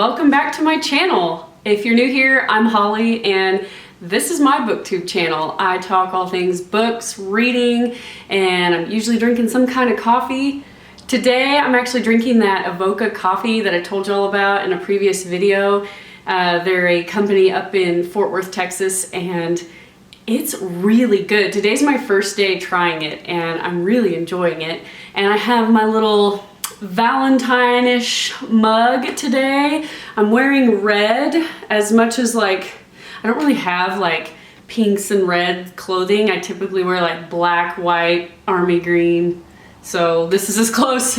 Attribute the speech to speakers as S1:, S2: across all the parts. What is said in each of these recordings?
S1: welcome back to my channel. If you're new here, I'm Holly and this is my booktube channel. I talk all things books, reading, and I'm usually drinking some kind of coffee. Today I'm actually drinking that Avoca coffee that I told you all about in a previous video. They're a company up in Fort Worth, Texas, and it's really good. Today's my first day trying it and I'm really enjoying it. And I have my little Valentine-ish mug today. I'm wearing red as much as I don't really have pinks and red clothing. I typically wear black, white, army green. So this is as close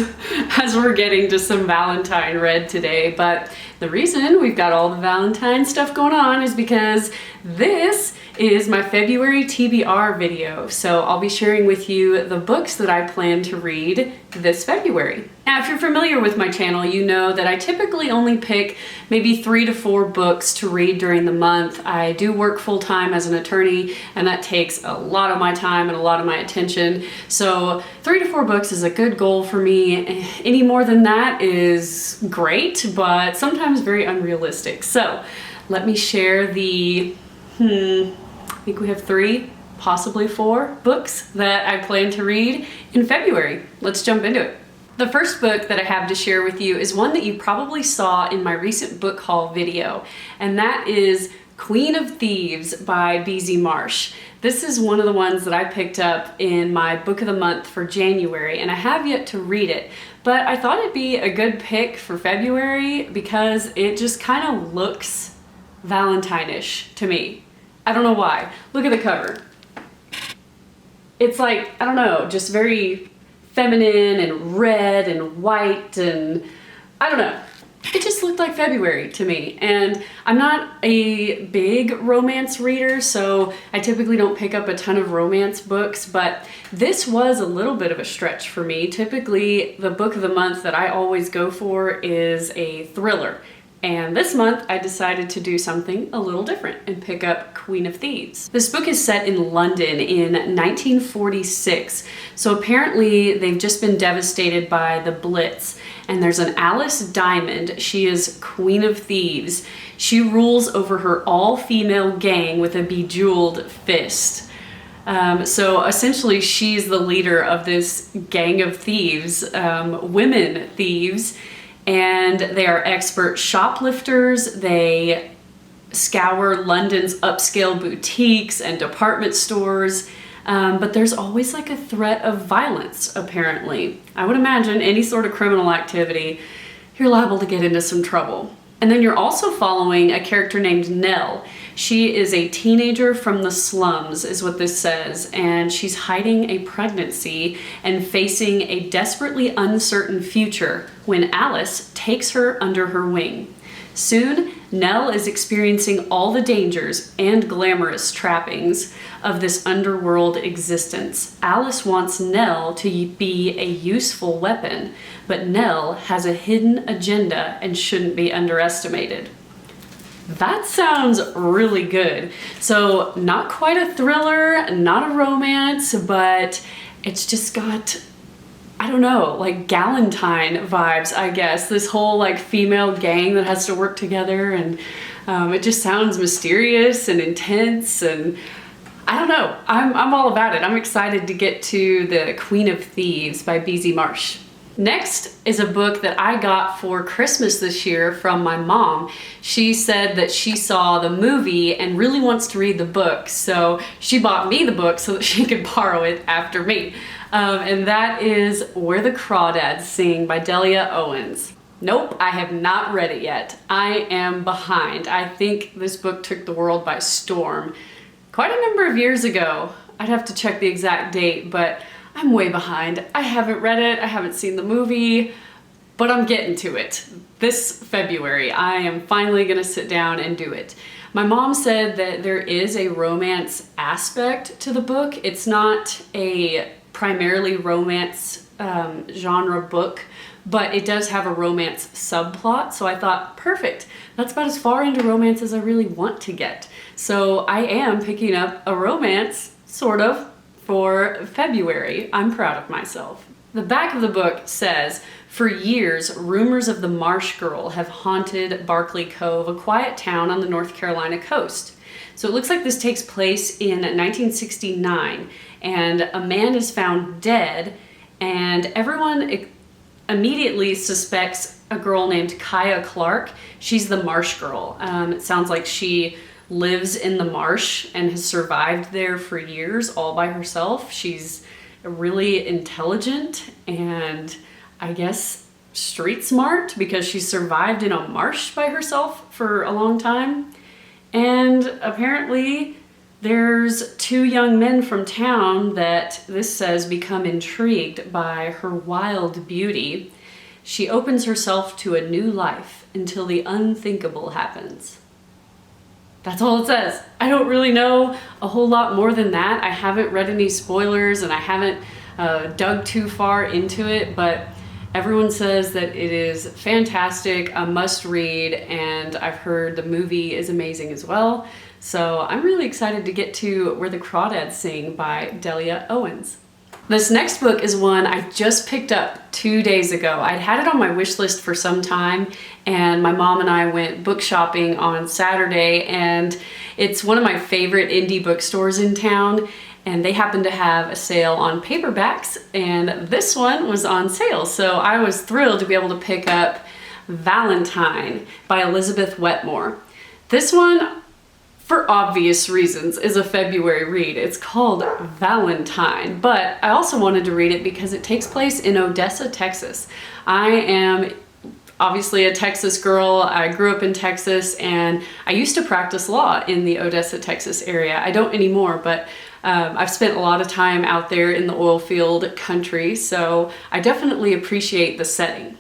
S1: as we're getting to some Valentine red today. But the reason we've got all the Valentine stuff going on is because this is my February TBR video. So I'll be sharing with you the books that I plan to read this February. Now, if you're familiar with my channel, you know that I typically only pick maybe 3 to 4 books to read during the month. I do work full-time as an attorney, and that takes a lot of my time and a lot of my attention. So 3 to 4 books is a good goal for me. Any more than that is great, but sometimes very unrealistic. So let me share the, I think we have 3, possibly 4 books that I plan to read in February. Let's jump into it. The first book that I have to share with you is one that you probably saw in my recent book haul video, and that is Queen of Thieves by Beezy Marsh. This is one of the ones that I picked up in my book of the month for January, and I have yet to read it, but I thought it'd be a good pick for February because it just kind of looks Valentine-ish to me. I don't know why. Look at the cover. It's I don't know, just very feminine and red and white, and I don't know. It just looked like February to me. And I'm not a big romance reader, so I typically don't pick up a ton of romance books, but this was a little bit of a stretch for me. Typically, the book of the month that I always go for is a thriller. And this month I decided to do something a little different and pick up Queen of Thieves. This book is set in London in 1946. So apparently they've just been devastated by the Blitz, and there's an Alice Diamond. She is Queen of Thieves. She rules over her all-female gang with a bejeweled fist. So essentially she's the leader of this gang of thieves, women thieves. And they are expert shoplifters. They scour London's upscale boutiques and department stores. But there's always a threat of violence, apparently. I would imagine any sort of criminal activity, you're liable to get into some trouble. And then you're also following a character named Nell. She is a teenager from the slums, is what this says, and she's hiding a pregnancy and facing a desperately uncertain future when Alice takes her under her wing. Soon, Nell is experiencing all the dangers and glamorous trappings of this underworld existence. Alice wants Nell to be a useful weapon, but Nell has a hidden agenda and shouldn't be underestimated. That sounds really good. So not quite a thriller, not a romance, but it's just got, I don't know, Galentine vibes, I guess. This whole female gang that has to work together, and it just sounds mysterious and intense, and I don't know. I'm all about it. I'm excited to get to the Queen of Thieves by Beezy Marsh. Next is a book that I got for Christmas this year from my mom. She said that she saw the movie and really wants to read the book, so she bought me the book so that she could borrow it after me. And that is Where the Crawdads Sing by Delia Owens. Nope, I have not read it yet. I am behind. I think this book took the world by storm quite a number of years ago. I'd have to check the exact date, but I'm way behind. I haven't read it, I haven't seen the movie, but I'm getting to it. This February, I am finally gonna sit down and do it. My mom said that there is a romance aspect to the book. It's not a primarily romance genre book, but it does have a romance subplot, so I thought, perfect. That's about as far into romance as I really want to get. So I am picking up a romance, sort of, for February. I'm proud of myself. The back of the book says, "For years, rumors of the Marsh girl have haunted Barkley Cove, a quiet town on the North Carolina coast." So it looks like this takes place in 1969, and a man is found dead, and everyone immediately suspects a girl named Kaya Clark. She's the Marsh girl. It sounds like she lives in the marsh and has survived there for years all by herself. She's really intelligent and I guess street smart because she survived in a marsh by herself for a long time. And apparently there's two young men from town that this says become intrigued by her wild beauty. She opens herself to a new life until the unthinkable happens. That's all it says. I don't really know a whole lot more than that. I haven't read any spoilers and I haven't dug too far into it, but everyone says that it is fantastic, a must read, and I've heard the movie is amazing as well. So I'm really excited to get to Where the Crawdads Sing by Delia Owens. This next book is one I just picked up 2 days ago. I'd had it on my wish list for some time, and my mom and I went book shopping on Saturday, and it's one of my favorite indie bookstores in town, and they happened to have a sale on paperbacks, and this one was on sale. So I was thrilled to be able to pick up Valentine by Elizabeth Wetmore. This one, for obvious reasons, is a February read. It's called Valentine, but I also wanted to read it because it takes place in Odessa, Texas. I am obviously a Texas girl. I grew up in Texas and I used to practice law in the Odessa, Texas area. I don't anymore, but I've spent a lot of time out there in the oil field country, so I definitely appreciate the setting.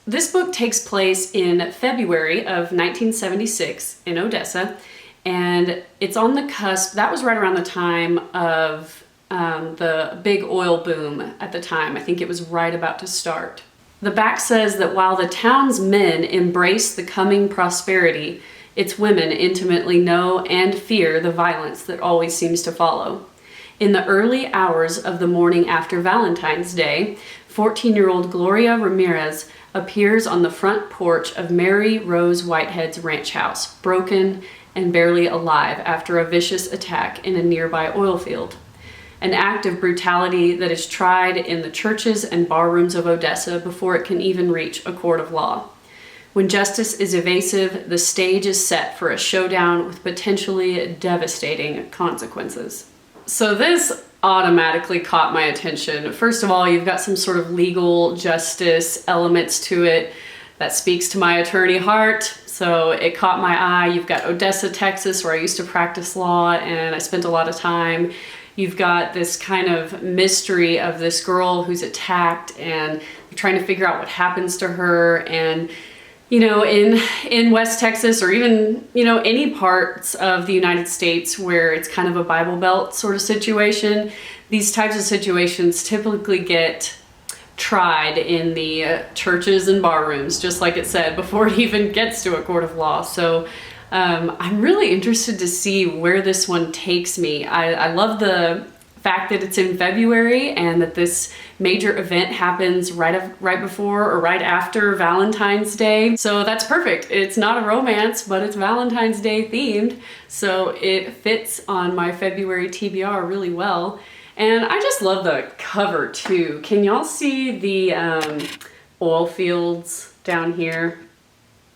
S1: This book takes place in February of 1976 in Odessa, and it's on the cusp. That was right around the time of the big oil boom at the time. I think it was right about to start. The back says that while the town's men embrace the coming prosperity, its women intimately know and fear the violence that always seems to follow. In the early hours of the morning after Valentine's Day, 14-year-old Gloria Ramirez appears on the front porch of Mary Rose Whitehead's ranch house, broken and barely alive after a vicious attack in a nearby oil field. An act of brutality that is tried in the churches and barrooms of Odessa before it can even reach a court of law. When justice is evasive, the stage is set for a showdown with potentially devastating consequences. So this automatically caught my attention. First of all, you've got some sort of legal justice elements to it that speaks to my attorney heart. So it caught my eye. You've got Odessa, Texas, where I used to practice law and I spent a lot of time. You've got this kind of mystery of this girl who's attacked and you're trying to figure out what happens to her. And, you know, in West Texas or even, you know, any parts of the United States where it's kind of a Bible Belt sort of situation, these types of situations typically get tried in the churches and bar rooms, just like it said, before it even gets to a court of law. So I'm really interested to see where this one takes me. I love the fact that it's in February and that this major event happens right before or right after Valentine's Day. So that's perfect. It's not a romance, but it's Valentine's Day themed. So it fits on my February TBR really well. And I just love the cover too. Can y'all see the oil fields down here?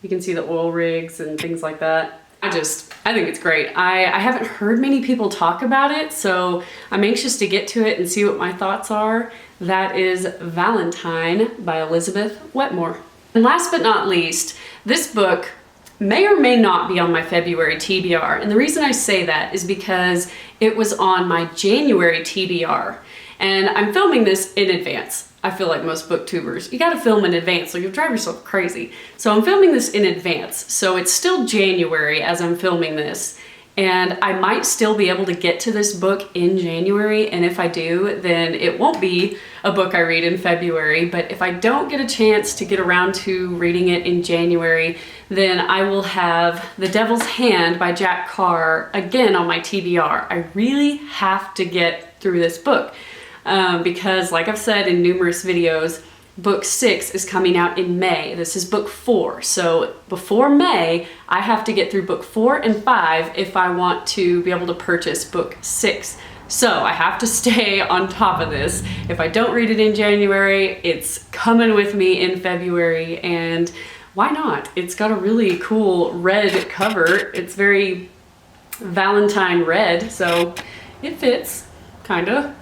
S1: You can see the oil rigs and things like that. I think it's great. I haven't heard many people talk about it, so I'm anxious to get to it and see what my thoughts are. That is Valentine by Elizabeth Wetmore. And last but not least, this book may or may not be on my February TBR. And the reason I say that is because it was on my January TBR. And I'm filming this in advance. I feel like most booktubers, you gotta film in advance or you'll drive yourself crazy. So I'm filming this in advance. So it's still January as I'm filming this. And I might still be able to get to this book in January. And if I do, then it won't be a book I read in February. But if I don't get a chance to get around to reading it in January, then I will have The Devil's Hand by Jack Carr again on my TBR. I really have to get through this book. because like I've said in numerous videos, book 6 is coming out in May. This is book 4. So before May, I have to get through book 4 and 5 if I want to be able to purchase book 6. So I have to stay on top of this. If I don't read it in January, it's coming with me in February, and why not? It's got a really cool red cover. It's very Valentine red, so it fits, kinda.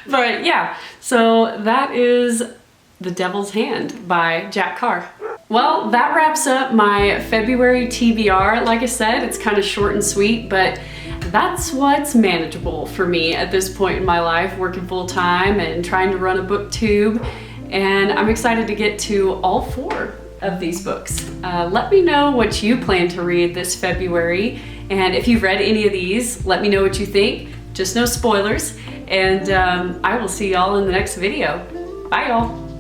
S1: But yeah, so that is The Devil's Hand by Jack Carr. Well, that wraps up my February TBR. Like I said, it's kind of short and sweet, but that's what's manageable for me at this point in my life, working full time and trying to run a booktube. And I'm excited to get to all 4 of these books. Let me know what you plan to read this February. And if you've read any of these, let me know what you think. Just no spoilers. And I will see y'all in the next video. Bye y'all.